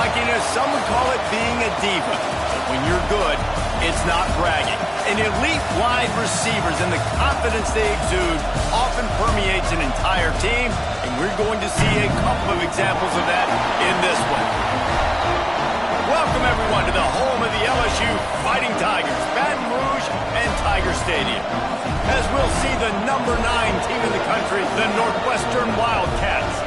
Cockiness, some would call it being a diva. But when you're good, it's not bragging. And elite wide receivers and the confidence they exude often permeates an entire team, and we're going to see a couple of examples of that in this one. Welcome, everyone, to the home of the LSU Fighting Tigers, Baton Rouge and Tiger Stadium. As we'll see the number 9 team in the country, the Northwestern Wildcats,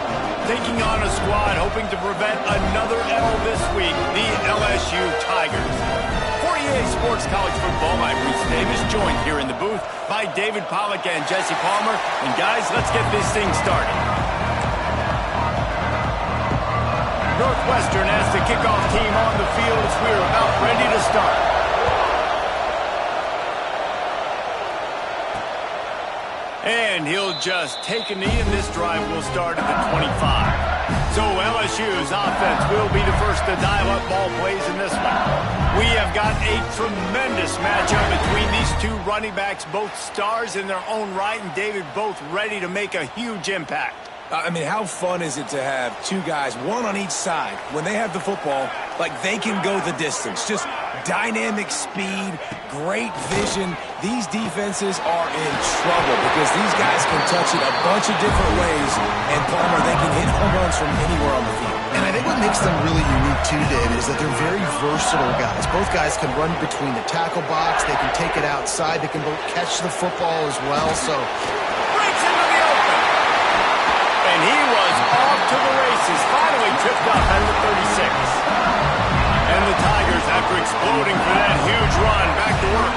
taking on a squad hoping to prevent another L this week, the LSU Tigers. For EA Sports College Football, I'm Reese Davis, joined here in the booth by David Pollack and Jesse Palmer. And guys, let's get this thing started. Northwestern has the kickoff team on the field as we're about ready to start. And he'll just take a knee, and this drive will start at the 25. So LSU's offense will be the first to dial up ball plays in this one. We have got a tremendous matchup between these two running backs, both stars in their own right, and David, both ready to make a huge impact. I mean, how fun is it to have two guys, one on each side, when they have the football, like they can go the distance. Just dynamic speed, great vision. These defenses are in trouble because these guys can touch it a bunch of different ways, and Palmer, they can hit home runs from anywhere on the field. And I think what makes them really unique too, David, is that they're very versatile guys. Both guys can run between the tackle box. They can take it outside. They can both catch the football as well. So breaks into the open. And he was off to the races, finally tripped up at the 36. And the Tigers, after exploding for that huge run, back to work.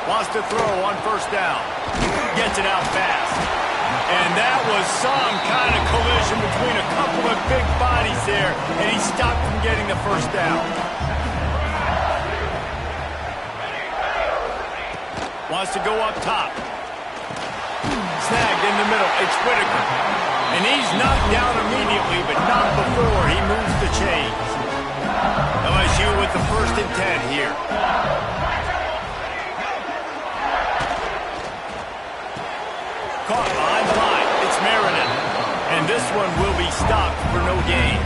Wants to throw on first down. Gets it out fast. And that was some kind of collision between a couple of big bodies there, and he stopped from getting the first down. Wants to go up top. Snagged in the middle. It's Whitaker. And he's knocked down immediately, but not before he moves the chains. LSU with the 1st and 10 here. Caught behind the line. It's Meredith. And this one will be stopped for no gain.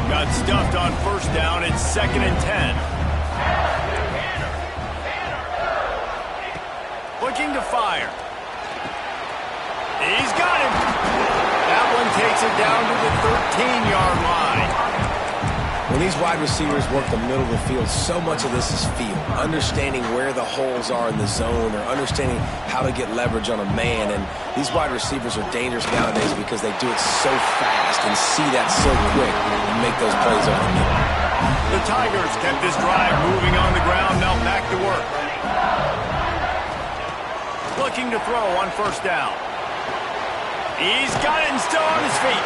Got stuffed on first down. It's 2nd and 10. Looking to fire. He's got him. That one takes it down to the 13-yard line. When these wide receivers work the middle of the field, so much of this is feel. Understanding where the holes are in the zone, or understanding how to get leverage on a man. And these wide receivers are dangerous nowadays because they do it so fast and see that so quick and make those plays over the middle. The Tigers kept this drive moving on the ground. Now back to work. Looking to throw on first down. He's got it and still on his feet.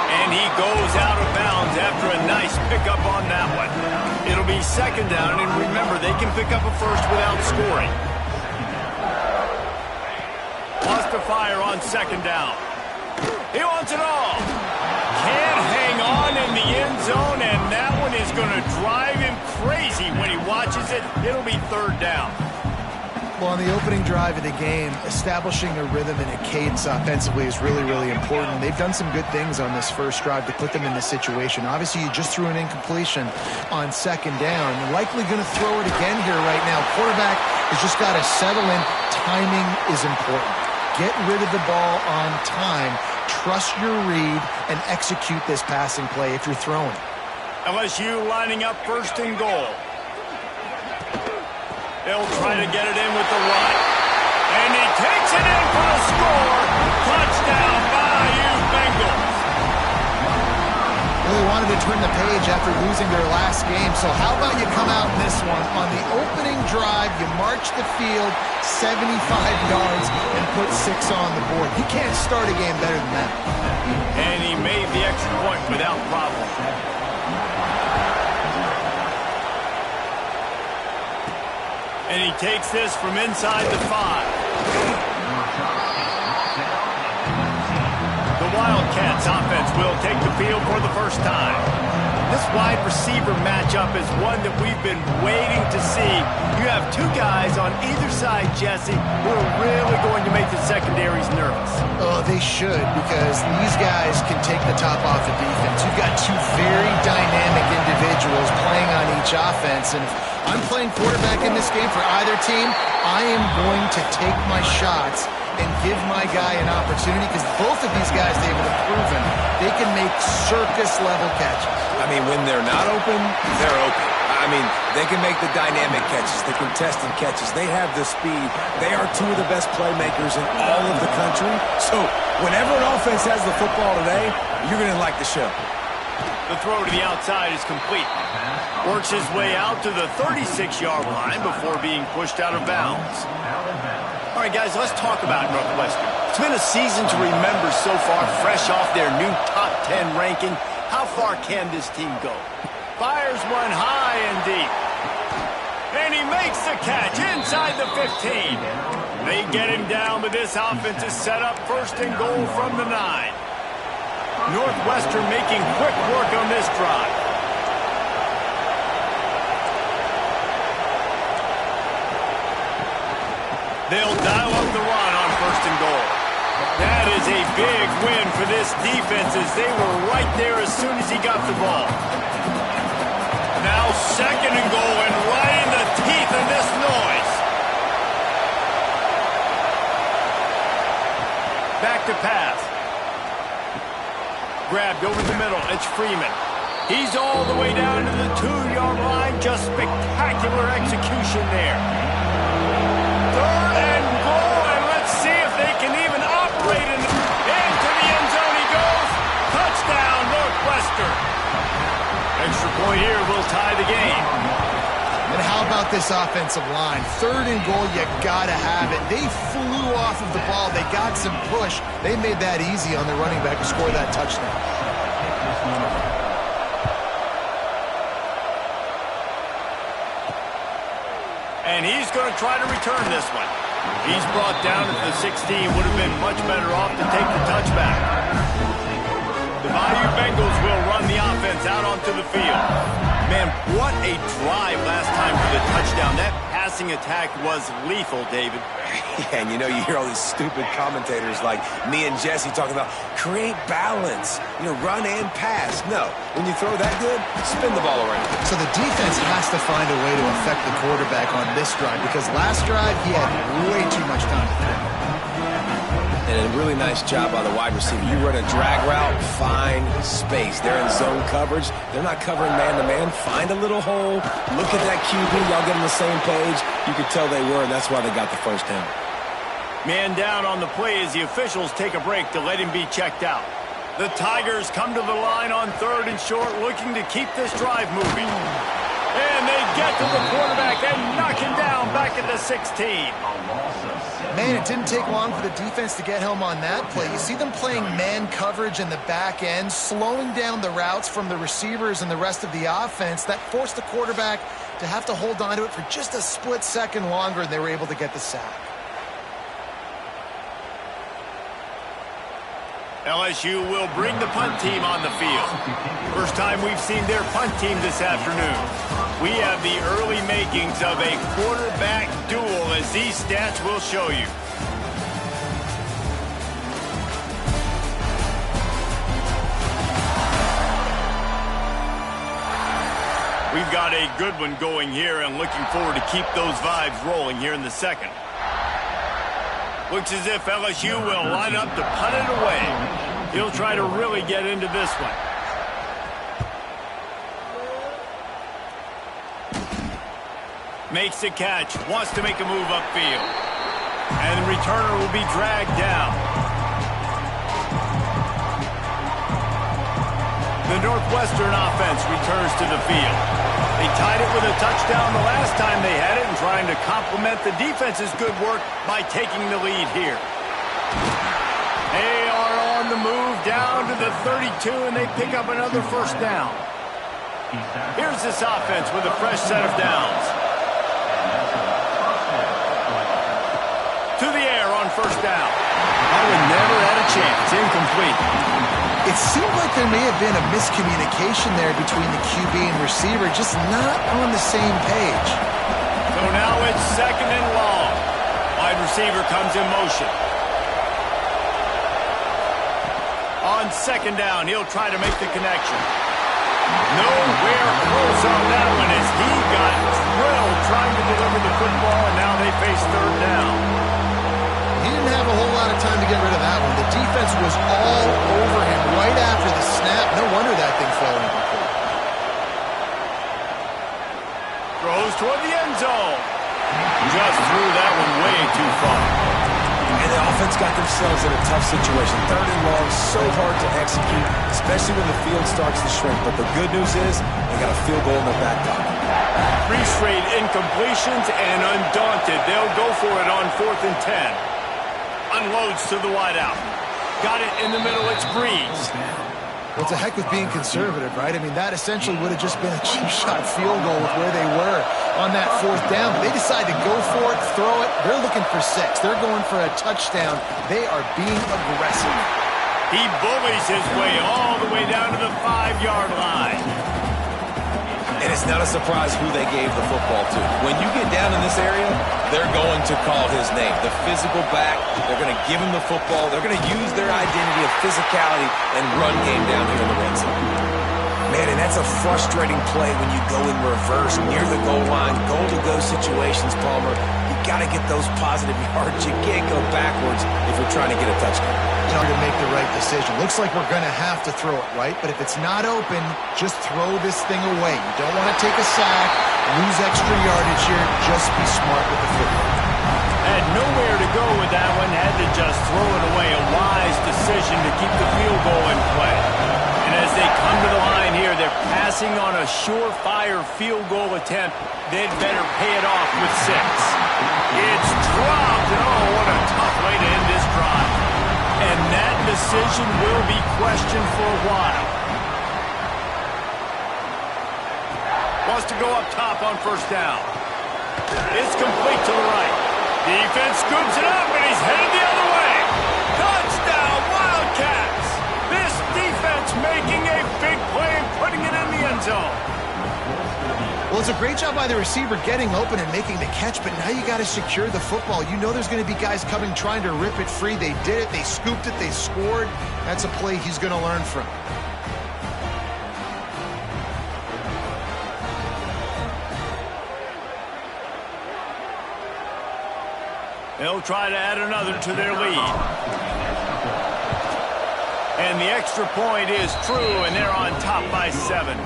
And he goes out of bounds after a nice pickup on that one. It'll be 2nd down, and remember, they can pick up a first without scoring. Wants to fire on 2nd down. He wants it all. Can't hang on in the end zone, and that one is going to drive him crazy when he watches it. It'll be 3rd down. well, on the opening drive of the game, establishing a rhythm and a cadence offensively is really, really important. They've done some good things on this first drive to put them in this situation. Obviously, you just threw an incompletion on 2nd down. You're likely going to throw it again here right now. Quarterback has just got to settle in. Timing is important. Get rid of the ball on time. Trust your read and execute this passing play if you're throwing. LSU lining up 1st and goal. They'll try to get it in with the run. And he takes it in for a score. Touchdown, Bayou Bengals. Really wanted to turn the page after losing their last game. So how about you come out in this one? On the opening drive, you march the field 75 yards and put 6 on the board. You can't start a game better than that. And he made the extra point without problem. And he takes this from inside the 5. The Wildcats offense will take the field for the first time. This wide receiver matchup is one that we've been waiting to see. You have 2 guys on either side, Jesse, who are really going to make the secondaries nervous. Oh, they should, because these guys can take the top off the defense. two very dynamic individuals playing on each offense. And if I'm playing quarterback in this game for either team, I am going to take my shots and give my guy an opportunity because both of these guys, David, have proven they can make circus-level catches. I mean, when they're not open, they're open. I mean, they can make the dynamic catches, the contested catches. They have the speed. They are two of the best playmakers in all of the country. So whenever an offense has the football today, you're going to like the show. The throw to the outside is complete. Works his way out to the 36-yard line before being pushed out of bounds. All right, guys, let's talk about Northwestern. It's been a season to remember so far, fresh off their new top 10 ranking. How far can this team go? Fires one high and deep. And he makes the catch inside the 15. They get him down, but this offense is set up first and goal from the 9. Northwestern making quick work on this drive. They'll dial up the run on first and goal. That is a big win for this defense as they were right there as soon as he got the ball. Now second and goal and right in the teeth of this noise. Back to pass. Grabbed over the middle. It's Freeman. He's all the way down to the 2-yard line. Just spectacular execution there. Third and goal, and let's see if they can even operate into the end zone he goes. Touchdown, Northwestern. Extra point here will tie the game. And how about this offensive line? Third and goal, you gotta have it. They flew off of the ball. They got some push. They made that easy on the running back to score that touchdown. And he's going to try to return this one. He's brought down at the 16. Would have been much better off to take the touchback. The Bayou Bengals will run the offense out onto the field. Man, what a drive last time for the touchdown. That passing attack was lethal, David. Yeah, and you know, you hear all these stupid commentators like me and Jesse talking about create balance, run and pass. No, when you throw that good, spin the ball around. So the defense has to find a way to affect the quarterback on this drive because last drive he had way too much time to throw. And a really nice job by the wide receiver. You run a drag route, find space. They're in zone coverage. They're not covering man-to-man. Find a little hole. Look at that QB. Y'all get on the same page. You could tell they were, and that's why they got the first down. Man down on the play as the officials take a break to let him be checked out. The Tigers come to the line on third and short, looking to keep this drive moving. And they get to the quarterback and knock him down back at the 16. Man, it didn't take long for the defense to get home on that play. You see them playing man coverage in the back end, slowing down the routes from the receivers and the rest of the offense. That forced the quarterback to have to hold on to it for just a split second longer, and they were able to get the sack. LSU will bring the punt team on the field. First time we've seen their punt team this afternoon. We have the early makings of a quarterback duel, as these stats will show you. We've got a good one going here and looking forward to keep those vibes rolling here in the second. Looks as if LSU will line up to punt it away. He'll try to really get into this one. Makes the catch, wants to make a move upfield. And the returner will be dragged down. The Northwestern offense returns to the field. They tied it with a touchdown the last time they had it and trying to complement the defense's good work by taking the lead here. They are on the move down to the 32, and they pick up another first down. Here's this offense with a fresh set of downs. To the air on first down. That one never had a chance. Incomplete. It seemed like there may have been a miscommunication there between the QB and receiver, just not on the same page. So now it's second and long. Wide receiver comes in motion. On second down, he'll try to make the connection. Nowhere close on that one as he got drilled trying to deliver the football, and now they face third down. He didn't have a whole lot of time to get rid of that one. The defense was all over him right after the snap. No wonder that thing fell incomplete. Throws toward the end zone. Just threw that one way too far. And the offense got themselves in a tough situation. Third and long, so hard to execute, especially when the field starts to shrink. But the good news is they got a field goal in their back pocket. 3 straight incompletions, and undaunted, they'll go for it on 4th and 10. Unloads to the wideout. Got it in the middle, it's Breeze. Well, it's a heck with being conservative, right? I mean, that essentially would have just been a cheap shot field goal with where they were on that 4th down. But they decide to go for it, throw it. They're looking for 6. They're going for a touchdown. They are being aggressive. He bullies his way all the way down to the 5-yard line. And it's not a surprise who they gave the football to. When you get down in this area, they're going to call his name. The physical back, they're going to give him the football. They're going to use their identity of physicality and run game down here in the red zone. Man, and that's a frustrating play when you go in reverse near the goal line, goal-to-go situations, Palmer. You got to get those positive yards. You can't go backwards if you're trying to get a touchdown. In order to make the right decision. Looks like we're going to have to throw it, right? But if it's not open, just throw this thing away. You don't want to take a sack, lose extra yardage here. Just be smart with the football. Had nowhere to go with that one. Had to just throw it away. A wise decision to keep the field goal in play. And as they come to the line here, they're passing on a surefire field goal attempt. They'd better pay it off with 6. It's dropped. Oh, what a tough way to end this drive. And that decision will be questioned for a while. Wants to go up top on 1st down. It's complete to the right. Defense scoops it up, and he's headed the other way. Touchdown, Wildcats! This defense making a big play and putting it in the end zone. Well, it's a great job by the receiver getting open and making the catch, but now you got to secure the football. You know there's going to be guys coming trying to rip it free. They did it. They scooped it. They scored. That's a play he's going to learn from. They'll try to add another to their lead. And the extra point is true, and they're on top by 7.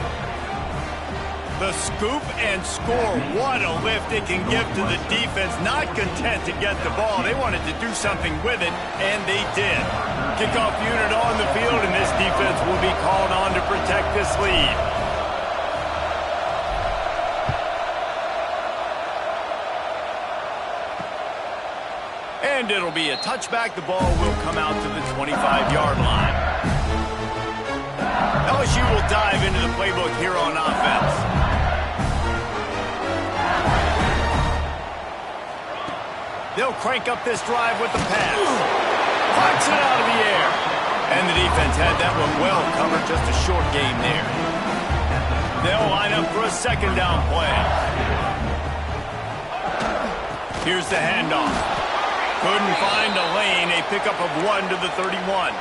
The scoop and score. What a lift it can give to the defense. Not content to get the ball. They wanted to do something with it, and they did. Kickoff unit on the field, and this defense will be called on to protect this lead. And it'll be a touchback. The ball will come out to the 25-yard line. LSU will dive into the playbook here on offense. They'll crank up this drive with the pass. Flies it out of the air. And the defense had that one well covered. Just a short game there. They'll line up for a 2nd down play. Here's the handoff. Couldn't find a lane. A pickup of 1 to the 31.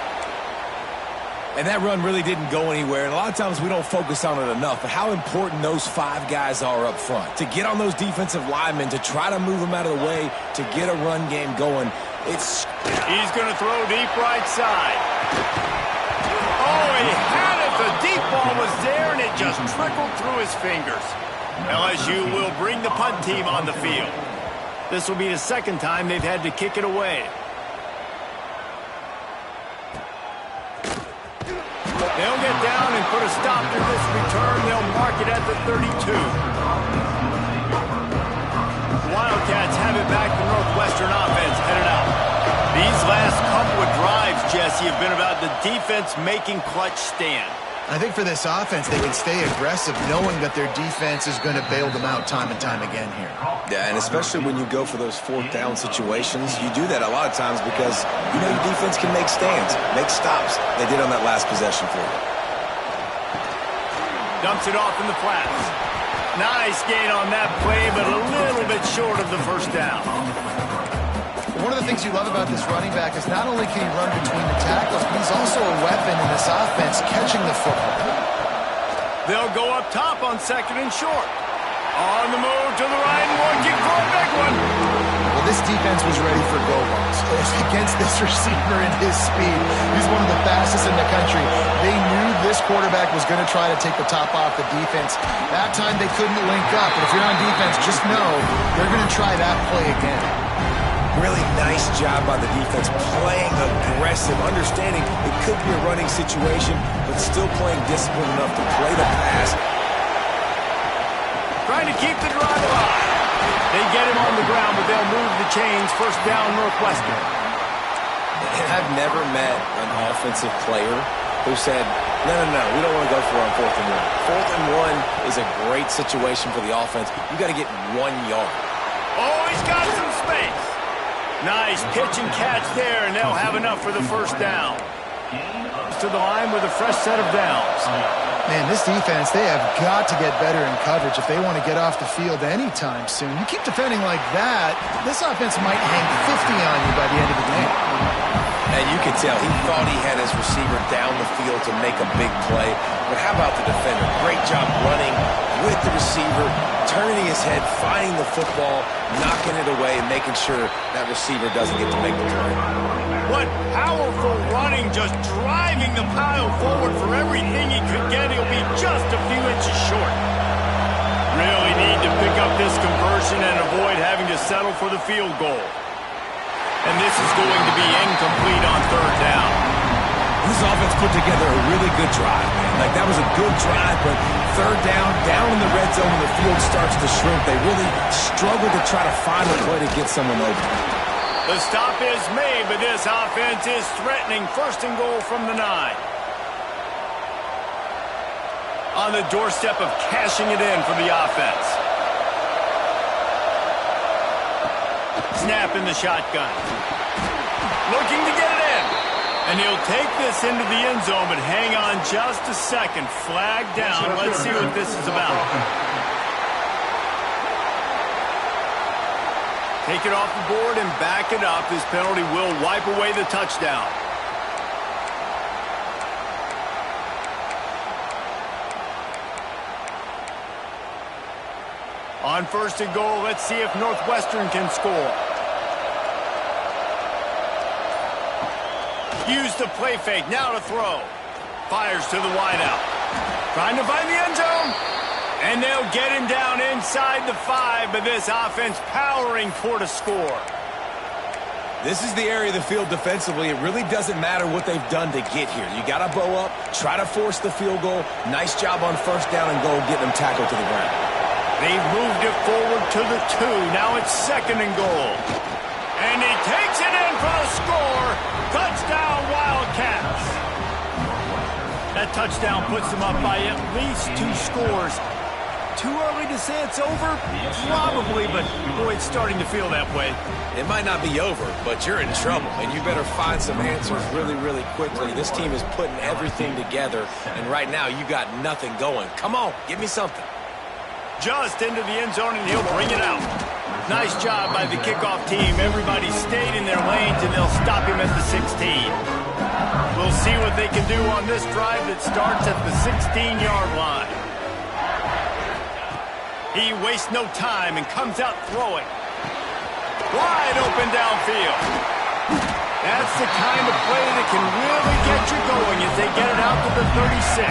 And that run really didn't go anywhere. And a lot of times we don't focus on it enough, but how important those 5 guys are up front. To get on those defensive linemen, to try to move them out of the way, to get a run game going. He's going to throw deep right side. Oh, he had it. The deep ball was there, and it just trickled through his fingers. LSU will bring the punt team on the field. This will be the 2nd time they've had to kick it away. They'll get down and put a stop to this return. They'll mark it at the 32. The Wildcats have it back. The Northwestern offense headed out. These last couple of drives, Jesse, have been about the defense making clutch stand. I think for this offense, they can stay aggressive knowing that their defense is going to bail them out time and time again here. Yeah, and especially when you go for those 4th down situations, you do that a lot of times because you know your defense can make stands, make stops. They did on that last possession for you. Dumps it off in the flats. Nice gain on that play, but a little bit short of the 1st down. One of the things you love about this running back is not only can he run between the tackles, but he's also a weapon in this offense catching the football. They'll go up top on 2nd and short. On the move to the right and looking for a big one. Well, this defense was ready for go-balls. Against this receiver and his speed, he's one of the fastest in the country. They knew this quarterback was going to try to take the top off the defense. That time they couldn't link up, but if you're on defense, just know they're going to try that play again. Really nice job by the defense, playing aggressive, understanding it could be a running situation, but still playing disciplined enough to play the pass. Trying to keep the drive alive. They get him on the ground, but they'll move the chains. First down, Northwestern. I've never met an offensive player who said, no, we don't want to go for it on 4th and 1. 4th and 1 is a great situation for the offense. You got to get 1 yard. Oh, he's got some space. Nice pitch and catch there, and they'll have enough for the first down. To the line with a fresh set of downs. Man, this defense, they have got to get better in coverage if they want to get off the field anytime soon. You keep defending like that, this offense might hang 50 on you by the end of the game. And you can tell he thought he had his receiver down the field to make a big play. But how about the defender? Great job running with the receiver, turning his head, finding the football, knocking it away, and making sure that receiver doesn't get to make the turn. What powerful running, just driving the pile forward for everything he could get. He'll be just a few inches short. Really need to pick up this conversion and avoid having to settle for the field goal. And this is going to be incomplete on 3rd down. This offense put together a really good drive, man. Like, that was a good drive, but 3rd down in the red zone when the field starts to shrink, they really struggle to try to find a play to get someone open. The stop is made, but this offense is threatening 1st and goal from the 9. On the doorstep of cashing it in for the offense. Snap in the shotgun. Looking to get it in. And he'll take this into the end zone, but hang on just a second. Flag down. Let's see what this is about. Take it off the board and back it up. This penalty will wipe away the touchdown. On 1st and goal, let's see if Northwestern can score. Use the play fake, now to throw. Fires to the wideout. Trying to find the end zone. And they'll get him down inside the 5, but this offense powering for to score. This is the area of the field defensively. It really doesn't matter what they've done to get here. You got to bow up, try to force the field goal. Nice job on 1st down and goal, getting them tackled to the ground. They've moved it forward to the 2. Now it's 2nd and goal. And he takes it in for the score. Touchdown, Wildcats. That touchdown puts them up by at least 2 scores. Too early to say it's over? Probably, but boy, it's starting to feel that way. It might not be over, but you're in trouble, and you better find some answers really, really quickly. This team is putting everything together, and right now you got nothing going. Come on, give me something. Just into the end zone, and he'll bring it out. Nice job by the kickoff team. Everybody stayed in their lanes, and they'll stop him at the 16. We'll see what they can do on this drive that starts at the 16-yard line. He wastes no time and comes out throwing. Wide open downfield. That's the kind of play that can really get you going as they get it out to the 36.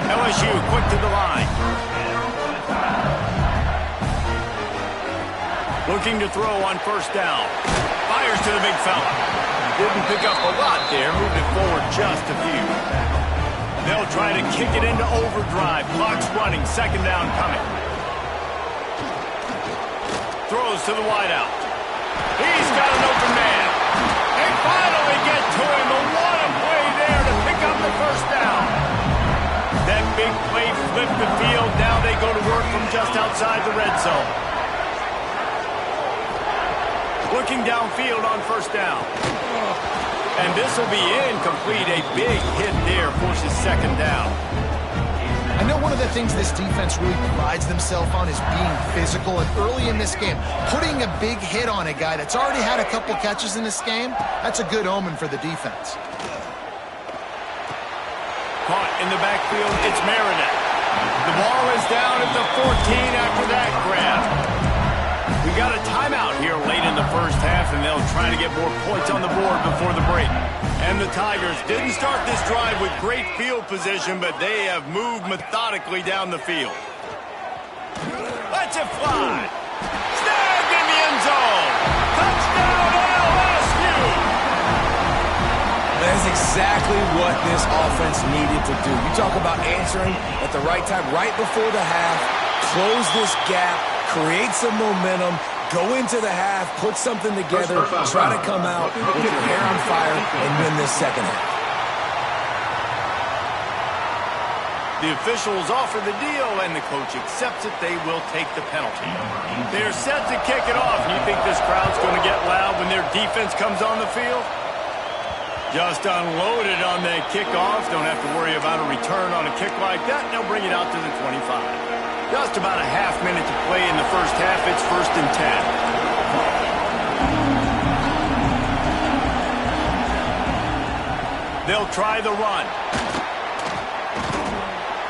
LSU quick to the line. Looking to throw on 1st down. Fires to the big fella. Didn't pick up a lot there. Moved it forward just a few. They'll try to kick it into overdrive. Clock's running. 2nd down coming. Throws to the wideout. He's got an open man. They finally get to him. But what a play there to pick up the 1st down. That big play flipped the field. Now they go to work from just outside the red zone. Looking downfield on 1st down. And this will be incomplete. A big hit there forces 2nd down. I know one of the things this defense really prides themselves on is being physical. And early in this game, putting a big hit on a guy that's already had a couple catches in this game, that's a good omen for the defense. caught in the backfield. It's Meredith. The ball is down at the 14 after that grab. We got a timeout here late in the first half, and they'll try to get more points on the board before the break. And the Tigers didn't start this drive with great field position, but they have moved methodically down the field. Let's it fly. Snagged in the end zone. Touchdown LSU. That's exactly what this offense needed to do. You talk about answering at the right time, right before the half, close this gap, create some momentum, go into the half, put something together, try to come out with your hair on fire and win this second half. The officials offer the deal, and the coach accepts it. They will take the penalty. They're set to kick it off. You think this crowd's going to get loud when their defense comes on the field? Just unloaded on that kickoff. Don't have to worry about a return on a kick like that, and they'll bring it out to the 25. Just about a half minute to play in the first half. It's 1st and 10. They'll try the run.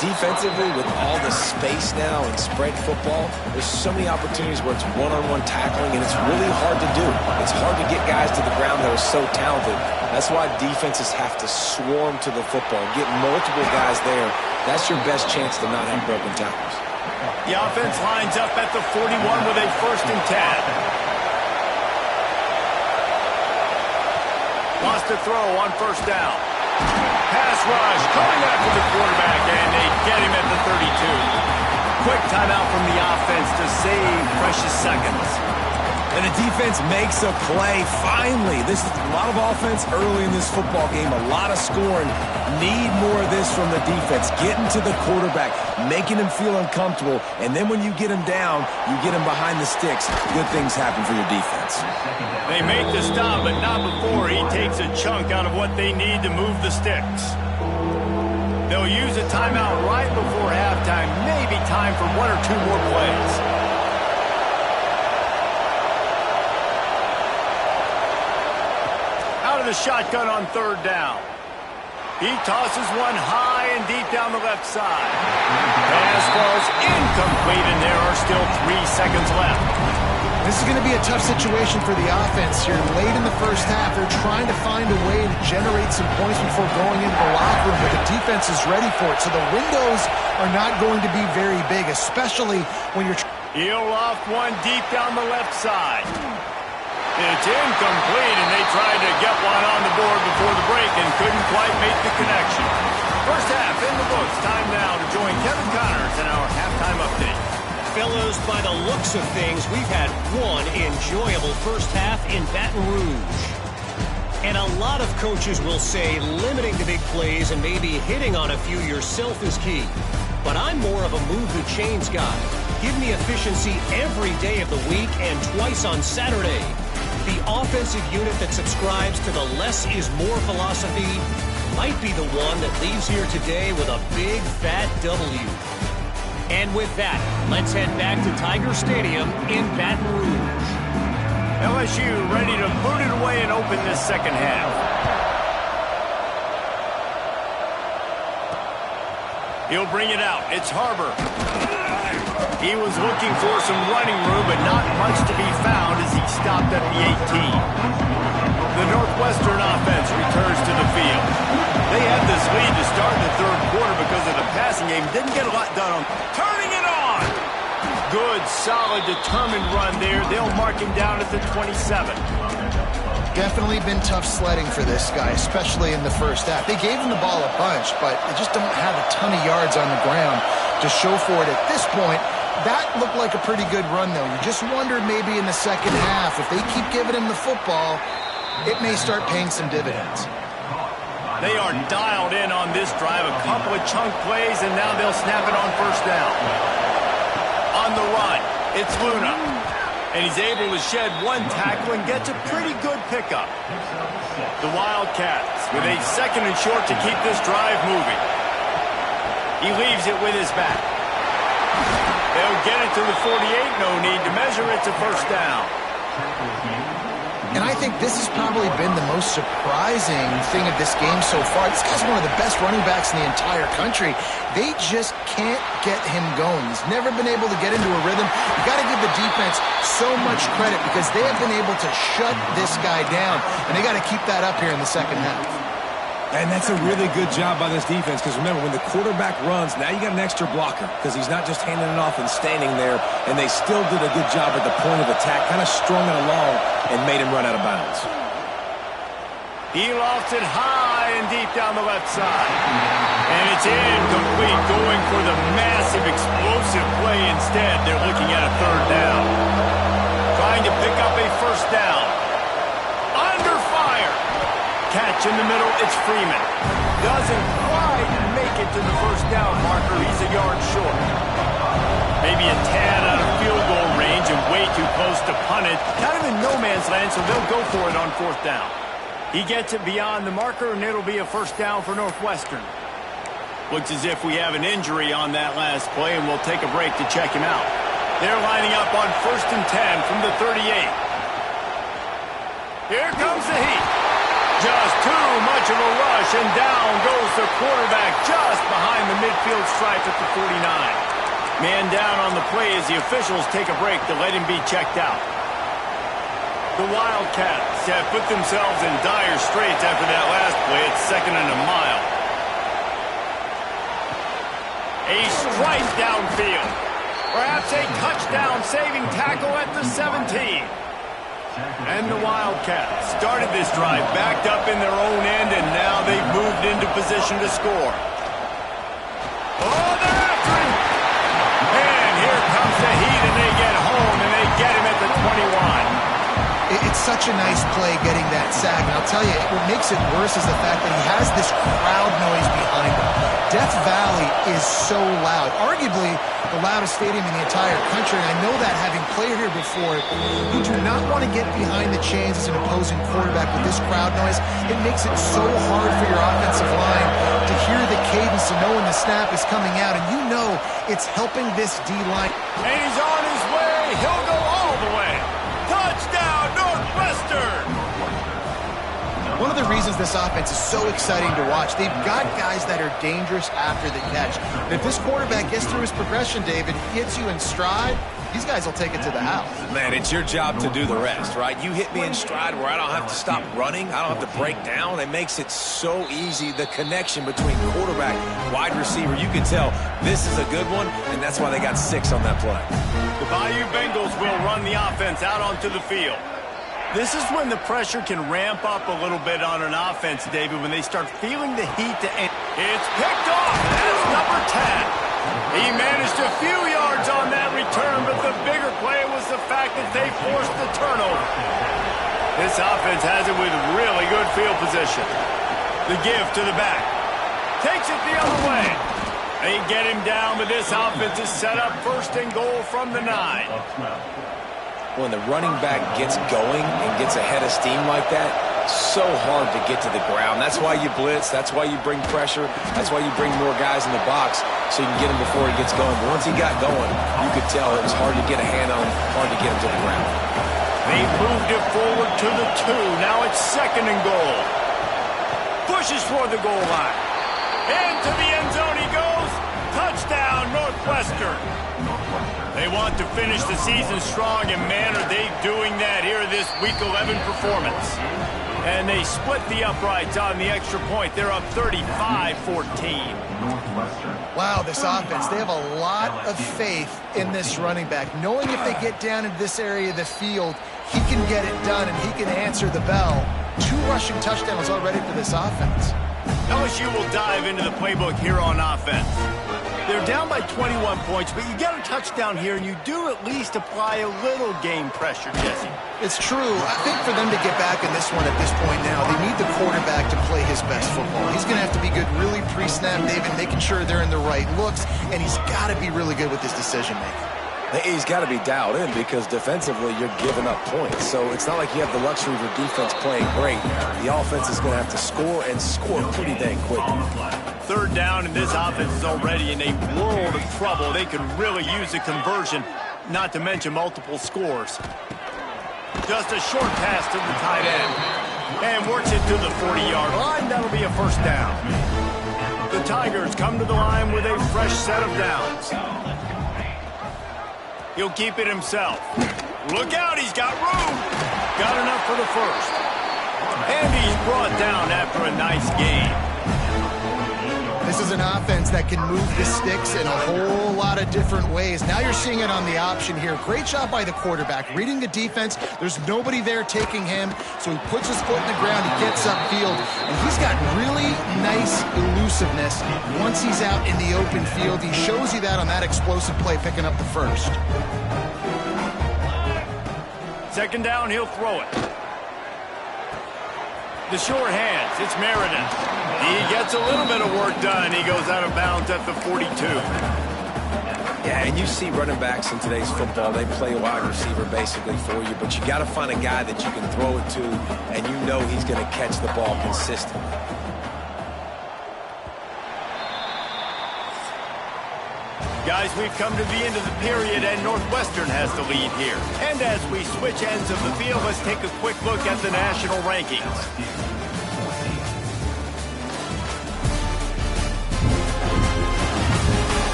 Defensively, with all the space now in spread football, there's so many opportunities where it's one-on-one tackling, and it's really hard to do. It's hard to get guys to the ground that are so talented. That's why defenses have to swarm to the football, get multiple guys there. That's your best chance to not have broken tackles. The offense lines up at the 41 with a 1st and 10. Lost the throw on 1st down. Pass rush coming after the quarterback, and they get him at the 32. Quick timeout from the offense to save precious seconds. And the defense makes a play, finally. This is a lot of offense early in this football game, a lot of scoring. Need more of this from the defense. Getting to the quarterback, making him feel uncomfortable, and then when you get him down, you get him behind the sticks. Good things happen for your defense. They make the stop, but not before he takes a chunk out of what they need to move the sticks. They'll use a timeout right before halftime. Maybe time for 1 or 2 more plays. Out of the shotgun on 3rd down. He tosses one high and deep down the left side. Pass falls incomplete, and there are still 3 seconds left. This is going to be a tough situation for the offense here. Late in the first half, they're trying to find a way to generate some points before going into the locker room, but the defense is ready for it. So the windows are not going to be very big, especially when you're... He'll loft one deep down the left side. It's incomplete, and they tried to get one on the board before the break and couldn't quite make the connection. First half in the books. Time now to join Kevin Connors in our halftime update. Fellows, by the looks of things, we've had one enjoyable first half in Baton Rouge. And a lot of coaches will say limiting the big plays and maybe hitting on a few yourself is key. But I'm more of a move the chains guy. Give me efficiency every day of the week and twice on Saturday. The offensive unit that subscribes to the less is more philosophy might be the one that leaves here today with a big fat W. And with that, let's head back to Tiger Stadium in Baton Rouge. LSU ready to boot it away and open this second half. He'll bring it out. It's Harbor. He was looking for some running room, but not much to be found as he stopped at the 18. The Northwestern offense returns to the field. They had this lead to start the 3rd quarter because of the passing game. Didn't get a lot done on turning it on. Good, solid, determined run there. They'll mark him down at the 27. Definitely been tough sledding for this guy, especially in the first half. They gave him the ball a bunch, but they just don't have a ton of yards on the ground to show for it at this point. That looked like a pretty good run, though. You just wonder maybe in the second half, if they keep giving him the football, it may start paying some dividends. They are dialed in on this drive. A couple of chunk plays, and now they'll snap it on 1st down. On the run, it's Luna. And he's able to shed one tackle and gets a pretty good pickup. The Wildcats with a 2nd and short to keep this drive moving. He leaves it with his back. They'll get it to the 48. No need to measure. It's a 1st down. And I think this has probably been the most surprising thing of this game so far. This guy's one of the best running backs in the entire country. They just can't get him going. He's never been able to get into a rhythm. You got to give the defense so much credit because they have been able to shut this guy down, and they got to keep that up here in the second half. And that's a really good job by this defense because remember, when the quarterback runs, now you got an extra blocker because he's not just handing it off and standing there, and they still did a good job at the point of attack, kind of strung it along and made him run out of bounds. He lofts it high and deep down the left side. And it's incomplete, going for the massive explosive play instead. They're looking at a third down. Trying to pick up a first down. Under fire. Catch in the middle, it's Freeman. Doesn't quite make it to the first down marker. He's a yard short. Maybe a tad out of field goal range and way too close to punt it. Kind of in no man's land, so they'll go for it on fourth down. He gets it beyond the marker, and it'll be a first down for Northwestern. Looks as if we have an injury on that last play, and we'll take a break to check him out. They're lining up on 1st and 10 from the 38. Here comes the heat. Just too much of a rush, and down goes the quarterback just behind the midfield stripe at the 49. Man down on the play as the officials take a break to let him be checked out. The Wildcats have put themselves in dire straits after that last play. It's 2nd and a mile. A strike downfield. Perhaps a touchdown-saving tackle at the 17. And the Wildcats started this drive backed up in their own end, and now they've moved into position to score. Oh, they're after him! And here comes the heat, and they get home, and they get him at the 21. It's such a nice play getting that sack. And I'll tell you, what makes it worse is the fact that he has this crowd noise behind him. Death Valley is so loud. Arguably the loudest stadium in the entire country. And I know that having played here before, you do not want to get behind the chains as an opposing quarterback with this crowd noise. It makes it so hard for your offensive line to hear the cadence, to know when the snap is coming out. And you know it's helping this D-line. And he's on his way. He'll go all the way. Touchdown, Northwestern! One of the reasons this offense is so exciting to watch, they've got guys that are dangerous after the catch. And if this quarterback gets through his progression, David, hits you in stride, these guys will take it to the house. Man, it's your job to do the rest, right? You hit me in stride where I don't have to stop running. I don't have to break down. It makes it so easy, the connection between quarterback, wide receiver. You can tell this is a good one, and that's why they got 6 on that play. The Bayou Bengals will run the offense out onto the field. This is when the pressure can ramp up a little bit on an offense, David, when they start feeling the heat to end. It's picked off. That's number 10. He managed a few yards on that return, but the bigger play was the fact that they forced the turnover. This offense has it with really good field position. The give to the back. Takes it the other way. They get him down, but this offense is set up 1st and goal from the 9. When the running back gets going and gets ahead of steam like that, so hard to get to the ground. That's why you blitz. That's why you bring pressure. That's why you bring more guys in the box so you can get him before he gets going. But once he got going, you could tell it was hard to get a hand on him, hard to get him to the ground. They moved it forward to the 2. Now it's 2nd and goal. Pushes for the goal line. Into the end zone he goes. Touchdown, Northwestern. They want to finish the season strong, and man, are they doing that here this Week 11 performance. And they split the uprights on the extra point. They're up 35-14. Wow, this offense, they have a lot of faith in this running back. Knowing if they get down into this area of the field, he can get it done and he can answer the bell. 2 rushing touchdowns already for this offense. LSU will dive into the playbook here on offense. They're down by 21 points, but you get a touchdown here, and you do at least apply a little game pressure, Jesse. It's true. I think for them to get back in this one at this point now, they need the quarterback to play his best football. He's going to have to be good really pre-snap, David, making sure they're in the right looks, and he's got to be really good with his decision-making. He's got to be dialed in because defensively you're giving up points. So it's not like you have the luxury of your defense playing great. The offense is going to have to score and score pretty dang quick. 3rd down, and this offense is already in a world of trouble. They could really use a conversion, not to mention multiple scores. Just a short pass to the tight end. And works it to the 40-yard line. That'll be a first down. The Tigers come to the line with a fresh set of downs. He'll keep it himself. Look out, he's got room. Got enough for the first. And he's brought down after a nice gain. This is an offense that can move the sticks in a whole lot of different ways. Now you're seeing it on the option here. Great job by the quarterback. Reading the defense, there's nobody there taking him, so he puts his foot in the ground, he gets upfield, and he's got really nice elusiveness once he's out in the open field. He shows you that on that explosive play, picking up the first. Second down, he'll throw it. The short hands, it's Meredith. He gets a little bit of work done. He goes out of bounds at the 42. Yeah, and you see running backs in today's football, they play wide receiver basically for you, but you got to find a guy that you can throw it to, and you know he's going to catch the ball consistently. Guys, we've come to the end of the period, and Northwestern has the lead here. And as we switch ends of the field, let's take a quick look at the national rankings.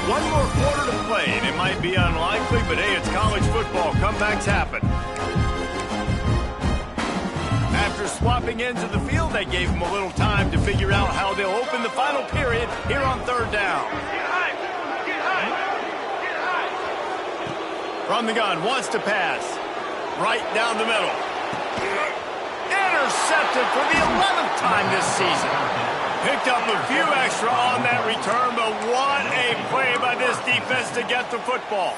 One more quarter to play, and it might be unlikely, but hey, it's college football. Comebacks happen. After swapping ends of the field, they gave them a little time to figure out how they'll open the final period here on third down. From the gun, wants to pass. Right down the middle. Intercepted for the 11th time this season. Picked up a few extra on that return, but what a play by this defense to get the football.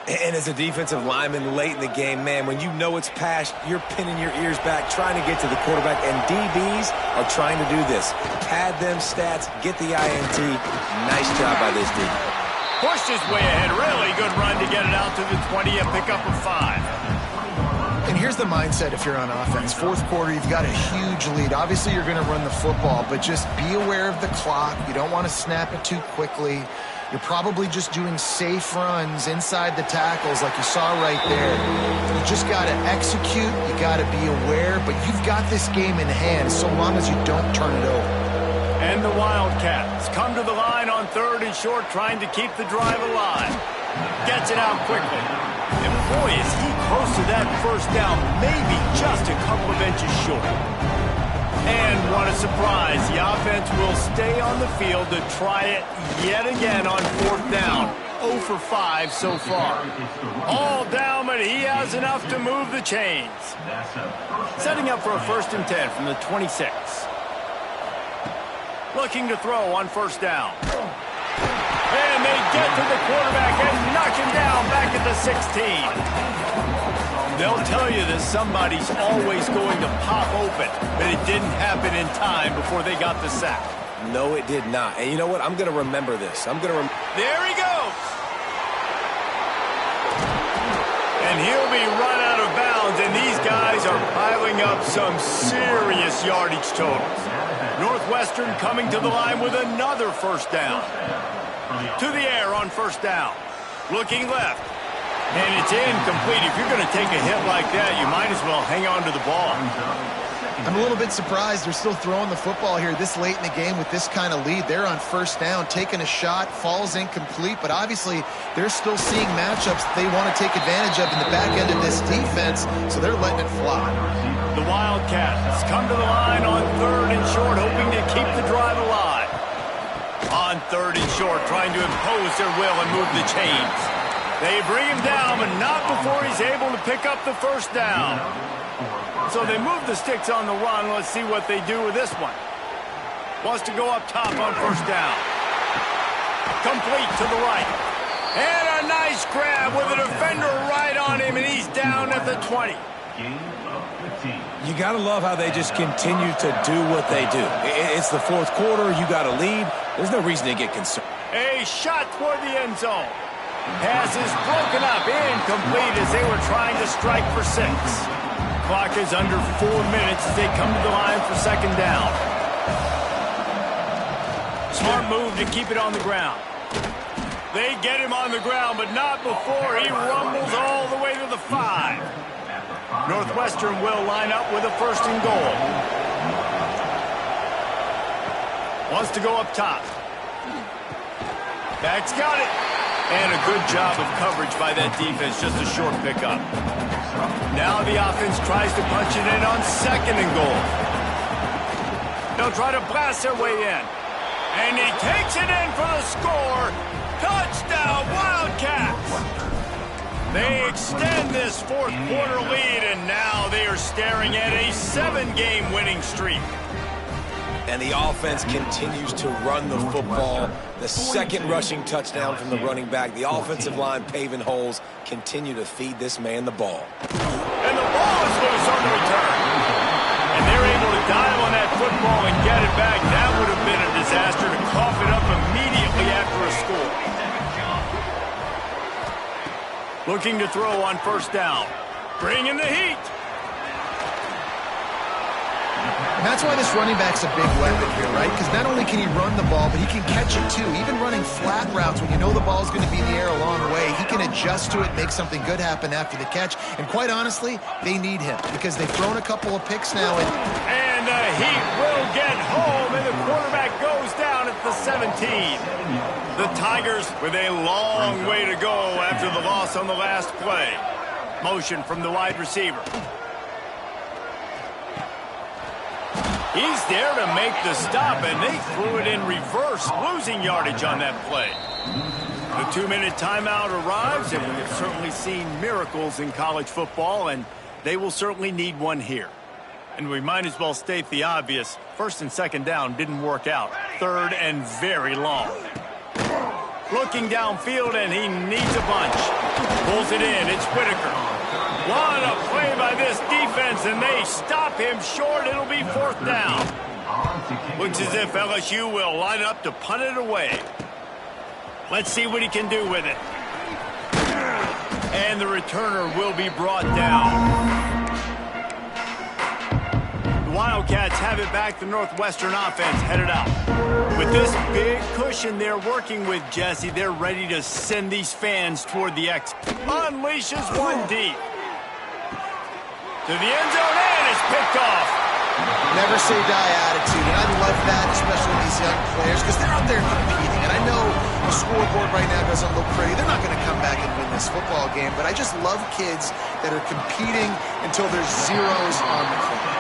And as a defensive lineman late in the game, man, when you know it's passed, you're pinning your ears back, trying to get to the quarterback, and DBs are trying to do this. Pad them stats, get the INT. Nice job by this D. Pushed his way ahead. Really good run to get it out to the 20 and pick up a 5. And here's the mindset if you're on offense. Fourth quarter, you've got a huge lead. Obviously, you're going to run the football, but just be aware of the clock. You don't want to snap it too quickly. You're probably just doing safe runs inside the tackles like you saw right there. You just got to execute. You got to be aware, but you've got this game in hand so long as you don't turn it over. And the Wildcats come to the line on third and short, trying to keep the drive alive. Gets it out quickly. And boy, is he close to that first down, maybe just a couple of inches short. And what a surprise. The offense will stay on the field to try it yet again on fourth down. 0 for 5 so far. All down, but he has enough to move the chains. Setting up for a 1st and 10 from the 26. Looking to throw on first down. And they get to the quarterback and knock him down back at the 16. They'll tell you that somebody's always going to pop open, but it didn't happen in time before they got the sack. No, it did not. And you know what? I'm going to remember this. There he goes. And he'll be run out of bounds, and these guys are piling up some serious yardage totals. Northwestern coming to the line with another first down. To the air on first down. Looking left. And it's incomplete. If you're going to take a hit like that, you might as well hang on to the ball. I'm a little bit surprised they're still throwing the football here this late in the game with this kind of lead. They're on first down, taking a shot, falls incomplete, but obviously they're still seeing matchups that they want to take advantage of in the back end of this defense, so they're letting it fly. The Wildcats come to the line on third and short, hoping to keep the drive alive. On third and short, trying to impose their will and move the chains. They bring him down, but not before he's able to pick up the first down. So they move the sticks on the run. Let's see what they do with this one. Wants to go up top on first down. Complete to the right. And a nice grab with a defender right on him, and he's down at the 20. You got to love how they just continue to do what they do. It's the fourth quarter. You got a lead. There's no reason to get concerned. A shot toward the end zone. Pass is broken up, incomplete as they were trying to strike for 6. Clock is under 4 minutes as they come to the line for second down. Smart move to keep it on the ground. They get him on the ground, but not before he rumbles all the way to the 5. Northwestern will line up with a 1st and goal. Wants to go up top. Back's got it. And a good job of coverage by that defense, just a short pickup. Now the offense tries to punch it in on 2nd and goal. They'll try to blast their way in. And he takes it in for the score. Touchdown, Wildcats! They extend this 4th quarter lead, and now they are staring at a 7-game winning streak. And the offense continues to run the football. The 2nd rushing touchdown from the running back. The offensive line paving holes. Continue to feed this man the ball. And the ball is loose on the return. And they're able to dial on that football and get it back. That would have been a disaster to cough it up immediately after a score. Looking to throw on 1st down. Bringing the heat. And that's why this running back's a big weapon here, right? Because not only can he run the ball, but he can catch it too. Even running flat routes when you know the ball's going to be in the air a long way, he can adjust to it, make something good happen after the catch. And quite honestly, they need him because they've thrown a couple of picks now. And the Heat will get home, and the quarterback goes down at the 17. The Tigers with a long way to go after the loss on the last play. Motion from the wide receiver. He's there to make the stop, and they threw it in reverse, losing yardage on that play. The 2-minute timeout arrives, and we've certainly seen miracles in college football, and they will certainly need one here. And we might as well state the obvious. 1st and 2nd down didn't work out. 3rd and very long. Looking downfield, and he needs a bunch. Pulls it in. It's Whitaker. What a play by this defense, and they stop him short. It'll be 4th down. Looks as if LSU will line up to punt it away. Let's see what he can do with it. And the returner will be brought down. The Wildcats have it back. The Northwestern offense headed out. With this big cushion they're working with, Jesse, they're ready to send these fans toward the exit. Unleashes one deep. To the end zone, and it's picked off. Never say die attitude, and I love that, especially these young players, because they're out there competing. And I know the scoreboard right now doesn't look pretty. They're not going to come back and win this football game, but I just love kids that are competing until there's zeros on the clock.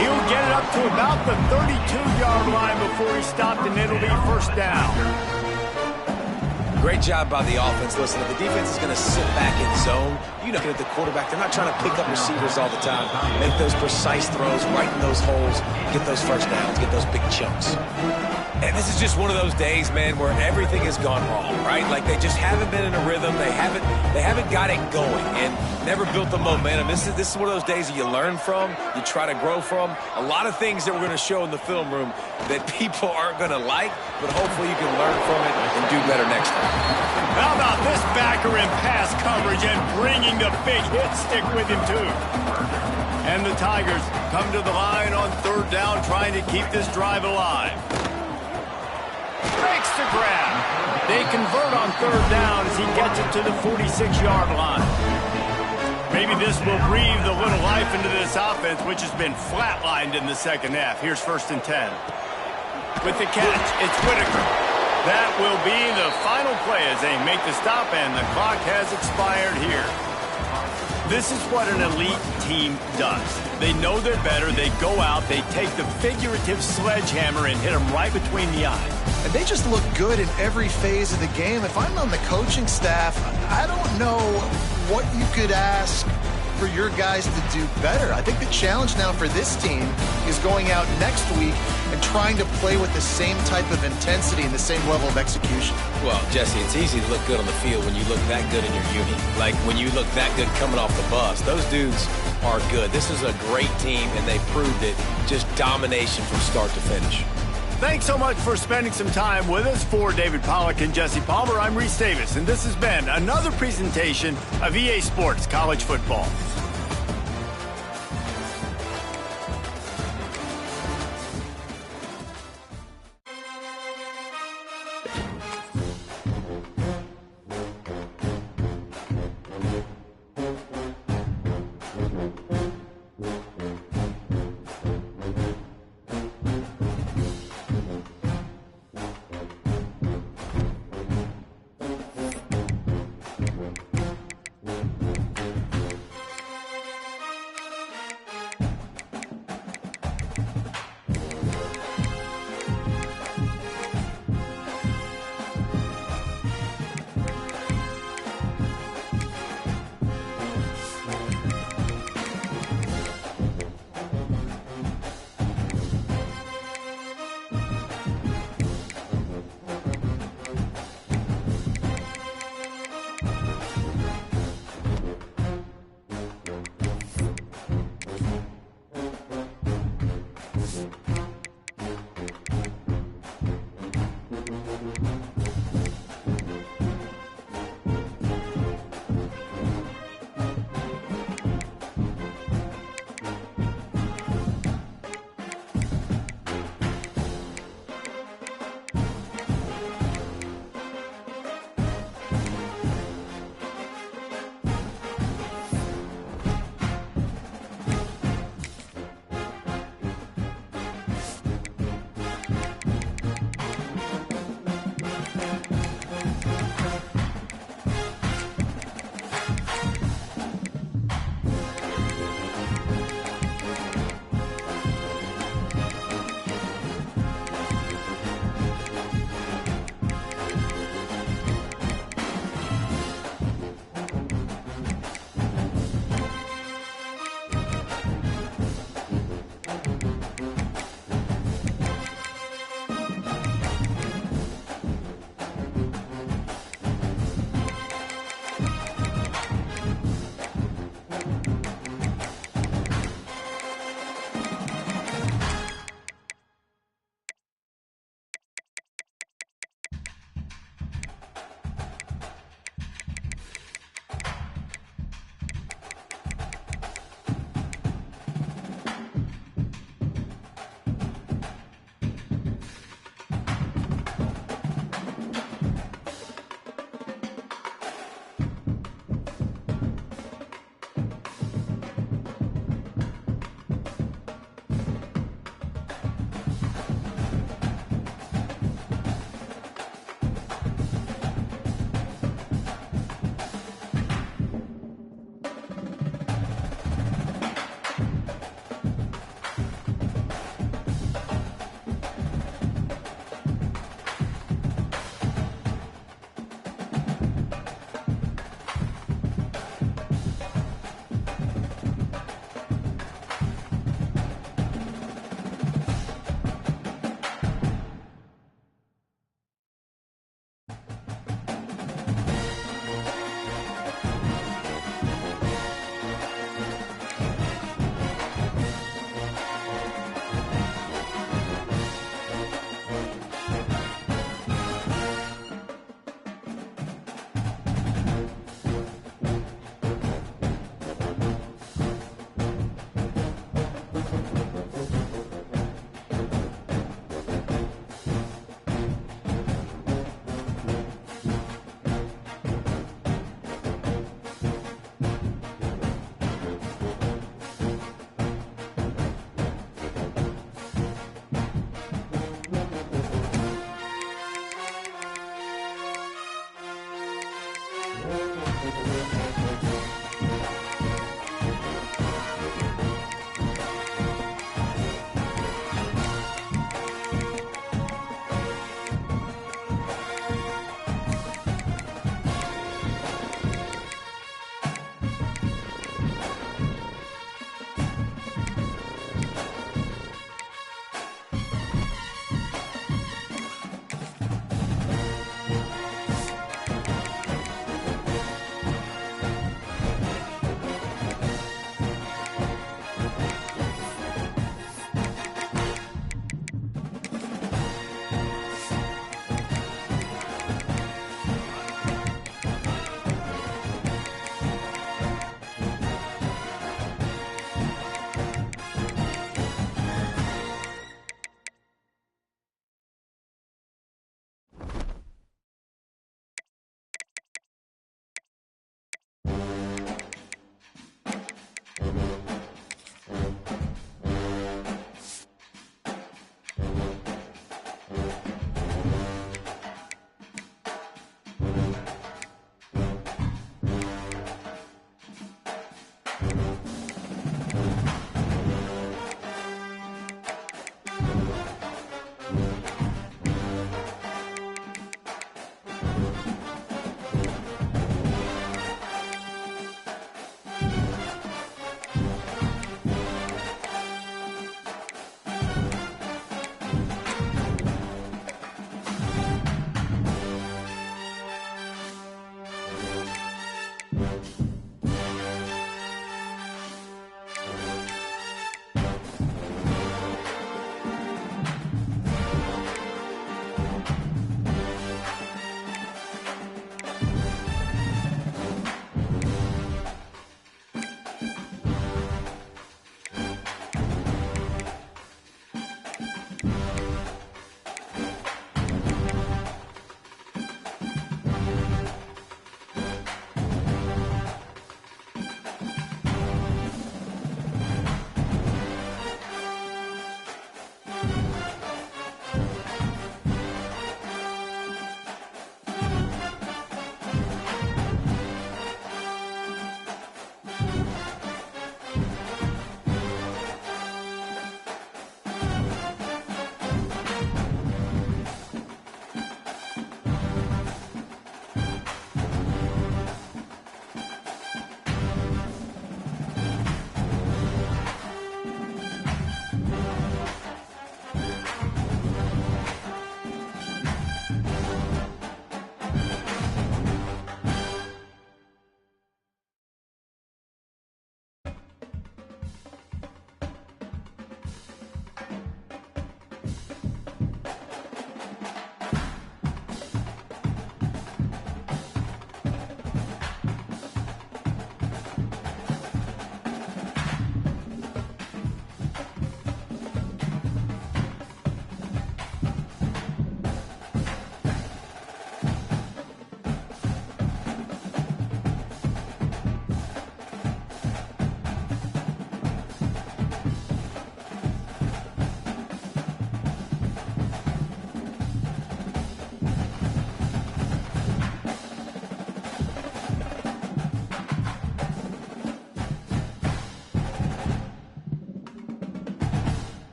He'll get it up to about the 32-yard line before he stopped, and it'll be 1st down. Great job by the offense. Listen, if the defense is going to sit back in zone, you know, at the quarterback, they're not trying to pick up receivers all the time. Make those precise throws, right in those holes, get those 1st downs, get those big chunks. And this is just one of those days, man, where everything has gone wrong, right? Like they just haven't been in a rhythm. They haven't got it going and never built the momentum. This is one of those days that you learn from, you try to grow from. A lot of things that we're going to show in the film room that people aren't going to like, but hopefully you can learn from it and do better next time. How about this backer in pass coverage and bringing the big hit stick with him too? And the Tigers come to the line on 3rd down, trying to keep this drive alive. Breaks the grab. They convert on 3rd down as he gets it to the 46-yard line. Maybe this will breathe a little life into this offense, which has been flatlined in the 2nd half. Here's 1st and 10. With the catch, it's Whitaker. That will be the final play as they make the stop, and the clock has expired here. This is what an elite team does. They know they're better. They go out. They take the figurative sledgehammer and hit them right between the eyes. And they just look good in every phase of the game. If I'm on the coaching staff, I don't know what you could ask for your guys to do better. I think the challenge now for this team is going out next week and trying to play with the same type of intensity and the same level of execution. Well, Jesse, it's easy to look good on the field when you look that good in your uni. Like when you look that good coming off the bus. Those dudes are good. This is a great team, and they proved it. Just domination from start to finish. Thanks so much for spending some time with us. For David Pollack and Jesse Palmer, I'm Reese Davis, and this has been another presentation of EA Sports College Football.